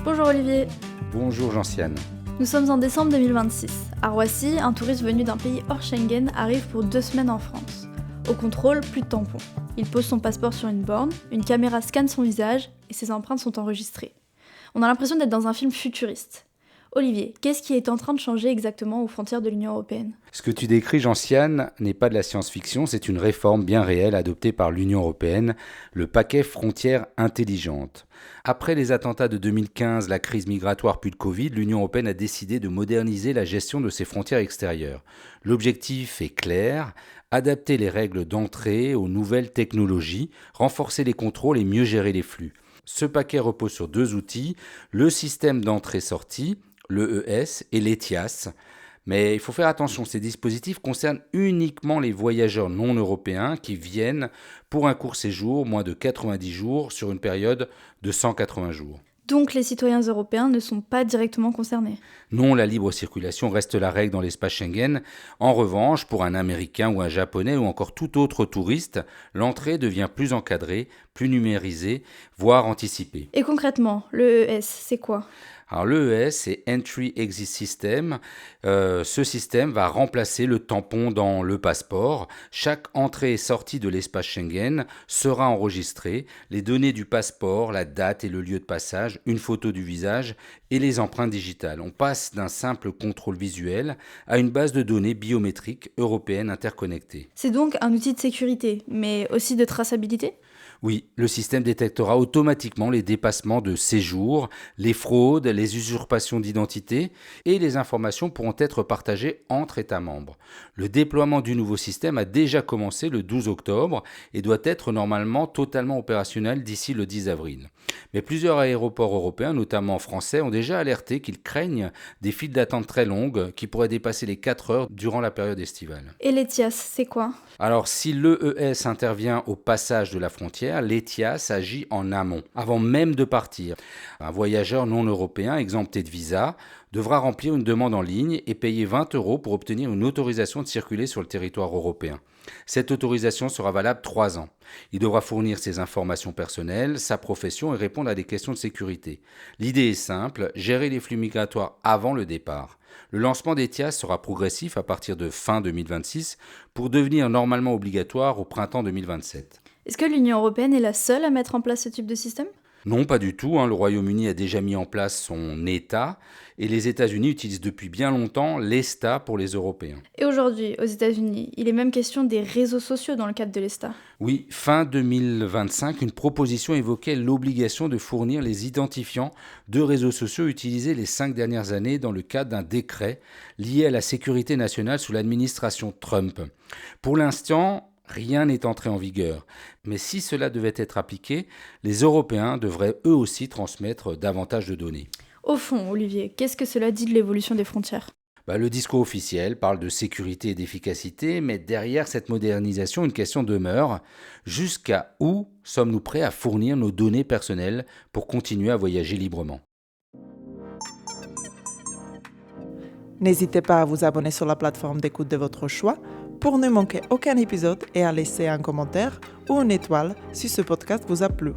Bonjour Olivier. Bonjour Gentiane. Nous sommes en décembre 2026. À Roissy, un touriste venu d'un pays hors Schengen arrive pour 2 semaines en France. Au contrôle, plus de tampons. Il pose son passeport sur une borne, une caméra scanne son visage et ses empreintes sont enregistrées. On a l'impression d'être dans un film futuriste. Olivier, qu'est-ce qui est en train de changer exactement aux frontières de l'Union européenne ? Ce que tu décris, Gentiane, n'est pas de la science-fiction, c'est une réforme bien réelle adoptée par l'Union européenne, le paquet Frontières intelligentes. Après les attentats de 2015, la crise migratoire puis le Covid, l'Union européenne a décidé de moderniser la gestion de ses frontières extérieures. L'objectif est clair, adapter les règles d'entrée aux nouvelles technologies, renforcer les contrôles et mieux gérer les flux. Ce paquet repose sur 2 outils, le système d'entrée-sortie, l'EES et l'ETIAS. Mais il faut faire attention, ces dispositifs concernent uniquement les voyageurs non européens qui viennent pour un court séjour, moins de 90 jours, sur une période de 180 jours. Donc les citoyens européens ne sont pas directement concernés. Non, la libre circulation reste la règle dans l'espace Schengen. En revanche, pour un Américain ou un Japonais ou encore tout autre touriste, l'entrée devient plus encadrée, plus numérisée, voire anticipée. Et concrètement, l'EES, c'est quoi ? Alors l'EES, c'est Entry Exit System. Ce système va remplacer le tampon dans le passeport. Chaque entrée et sortie de l'espace Schengen sera enregistrée. Les données du passeport, la date et le lieu de passage, une photo du visage et les empreintes digitales. On passe d'un simple contrôle visuel à une base de données biométriques européenne interconnectée. C'est donc un outil de sécurité, mais aussi de traçabilité ? Oui, le système détectera automatiquement les dépassements de séjour, les fraudes, les usurpations d'identité et les informations pourront être partagées entre États membres. Le déploiement du nouveau système a déjà commencé le 12 octobre et doit être normalement totalement opérationnel d'ici le 10 avril. Mais plusieurs aéroports européens, notamment français, ont déjà alerté qu'ils craignent des files d'attente très longues qui pourraient dépasser les 4 heures durant la période estivale. Et l'ETIAS, c'est quoi ? Alors, si l'EES intervient au passage de la frontière, l'ETIAS agit en amont, avant même de partir. Un voyageur non européen exempté de visa devra remplir une demande en ligne et payer 20 € pour obtenir une autorisation de circuler sur le territoire européen. Cette autorisation sera valable 3 ans. Il devra fournir ses informations personnelles, sa profession et répondre à des questions de sécurité. L'idée est simple, gérer les flux migratoires avant le départ. Le lancement d'ETIAS sera progressif à partir de fin 2026 pour devenir normalement obligatoire au printemps 2027. Est-ce que l'Union européenne est la seule à mettre en place ce type de système ? Non, pas du tout. Le Royaume-Uni a déjà mis en place son ETA et les États-Unis utilisent depuis bien longtemps l'ESTA pour les Européens. Et aujourd'hui, aux États-Unis, il est même question des réseaux sociaux dans le cadre de l'ESTA. Oui, fin 2025, une proposition évoquait l'obligation de fournir les identifiants de réseaux sociaux utilisés les 5 dernières années dans le cadre d'un décret lié à la sécurité nationale sous l'administration Trump. Pour l'instant, rien n'est entré en vigueur, mais si cela devait être appliqué, les Européens devraient eux aussi transmettre davantage de données. Au fond, Olivier, qu'est-ce que cela dit de l'évolution des frontières ? Le discours officiel parle de sécurité et d'efficacité, mais derrière cette modernisation, une question demeure. Jusqu'à où sommes-nous prêts à fournir nos données personnelles pour continuer à voyager librement ? N'hésitez pas à vous abonner sur la plateforme d'écoute de votre choix pour ne manquer aucun épisode et à laisser un commentaire ou une étoile si ce podcast vous a plu.